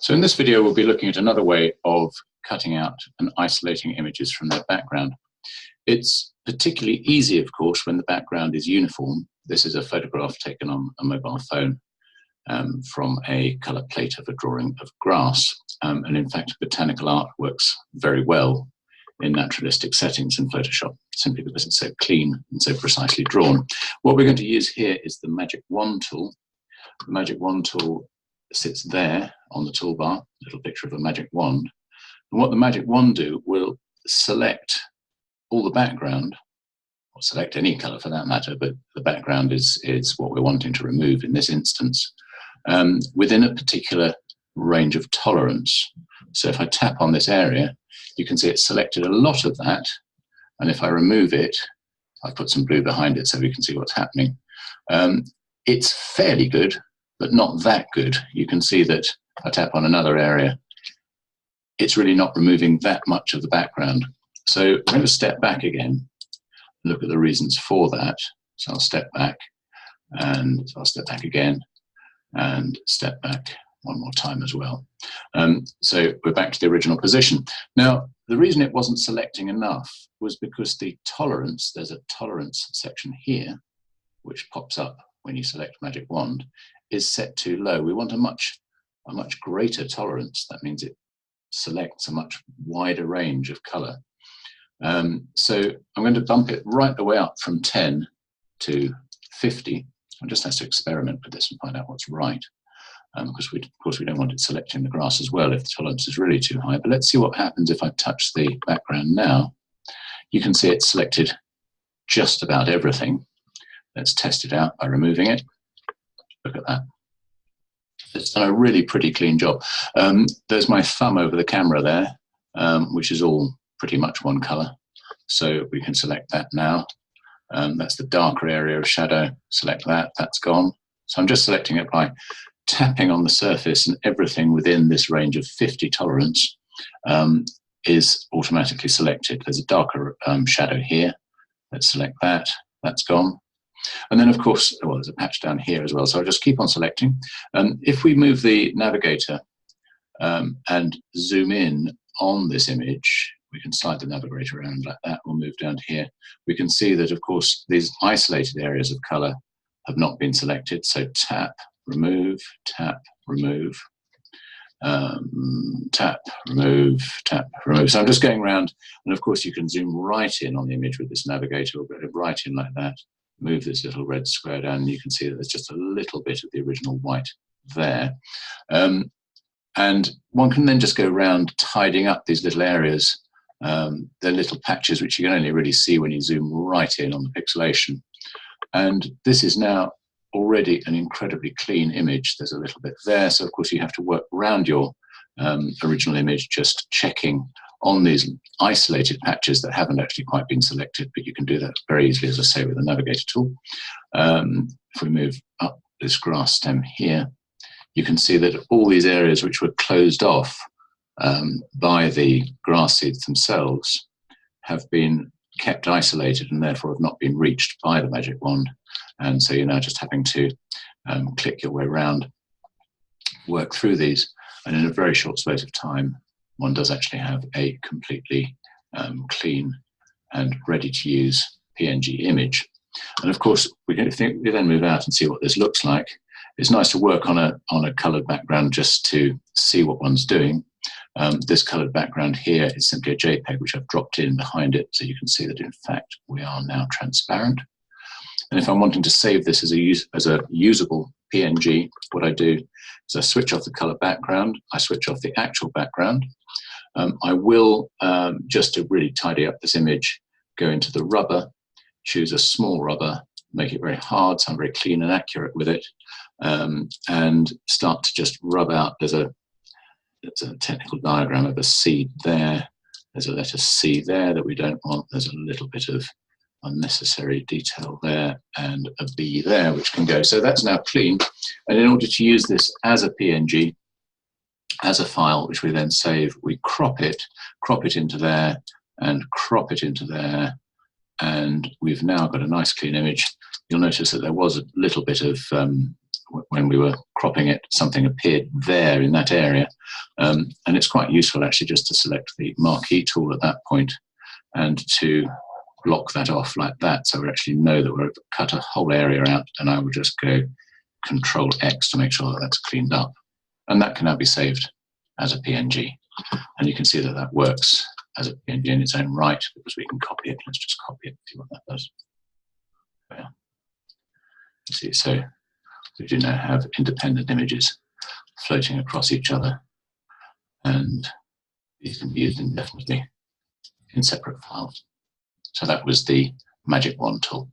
So in this video, we'll be looking at another way of cutting out and isolating images from their background. It's particularly easy, of course, when the background is uniform. This is a photograph taken on a mobile phone from a colour plate of a drawing of grass. And in fact, botanical art works very well in naturalistic settings in PhotoShop, simply because it's so clean and so precisely drawn. What we're going to use here is the Magic Wand tool. The Magic Wand tool sits there on the toolbar, a little picture of a magic wand. And what the magic wand do will select all the background, or select any colour for that matter, but the background is what we're wanting to remove in this instance, within a particular range of tolerance. So if I tap on this area, you can see it's selected a lot of that, and if I remove it, I've put some blue behind it so we can see what's happening. It's fairly good, but not that good. You can see that if I tap on another area, it's really not removing that much of the background. So I'm going to step back again and look at the reasons for that. So I'll step back, and I'll step back again and step back one more time as well. So we're back to the original position. Now, the reason it wasn't selecting enough was because the tolerance, there's a tolerance section here, which pops up when you select Magic Wand, is set too low. We want a much greater tolerance. That means it selects a much wider range of colour. So I'm going to bump it right the way up from 10 to 50. I just have to experiment with this and find out what's right. Because of course we don't want it selecting the grass as well if the tolerance is really too high. But let's see what happens if I touch the background now. You can see it's selected just about everything. Let's test it out by removing it. Look at that. It's done a really pretty clean job. There's my thumb over the camera there, which is all pretty much one colour. So we can select that now. That's the darker area of shadow. Select that, that's gone. So I'm just selecting it by tapping on the surface, and everything within this range of 50 tolerance is automatically selected. There's a darker shadow here. Let's select that, that's gone. And then, of course, well, there's a patch down here as well, so I'll just keep on selecting. If we move the navigator and zoom in on this image, we can slide the navigator around like that. We'll move down to here. We can see that, of course, these isolated areas of colour have not been selected. So tap, remove, tap, remove, tap, remove, tap, remove. So I'm just going around, and of course you can zoom right in on the image with this navigator. We'll go right in like that. Move this little red square down, and you can see that there's just a little bit of the original white there. And one can then just go around tidying up these little areas. They're little patches which you can only really see when you zoom right in on the pixelation. And this is now already an incredibly clean image. There's a little bit there, so of course you have to work around your original image, just checking on these isolated patches that haven't actually quite been selected, but you can do that very easily, as I say, with the navigator tool. If we move up this grass stem here, you can see that all these areas which were closed off by the grass seeds themselves have been kept isolated and therefore have not been reached by the magic wand. And so you're now just having to click your way around, work through these, and in a very short space of time, one does actually have a completely clean and ready-to-use PNG image. And of course, we then move out and see what this looks like. It's nice to work on a coloured background just to see what one's doing. This coloured background here is simply a JPEG which I've dropped in behind it, so you can see that in fact we are now transparent. And if I'm wanting to save this as a usable PNG, what I do is I switch off the colour background, I switch off the actual background. I will, just to really tidy up this image, go into the rubber, choose a small rubber, make it very hard so I'm very clean and accurate with it, and start to just rub out. There's a technical diagram of a seed there, there's a letter C there that we don't want, there's a little bit of unnecessary detail there, and a B there which can go. So that's now clean, and in order to use this as a PNG, as a file which we then save, we crop it into there and crop it into there, and we've now got a nice clean image. You'll notice that there was a little bit of when we were cropping it, something appeared there in that area. And it's quite useful actually just to select the marquee tool at that point and to block that off like that, so we actually know that we've cut a whole area out, and I will just go Control X to make sure that that's cleaned up. And that can now be saved as a PNG. And you can see that that works as a PNG in its own right, because we can copy it. Let's just copy it, see what that does. Yeah. See, so we do now have independent images floating across each other, and these can be used indefinitely in separate files. So that was the Magic Wand tool.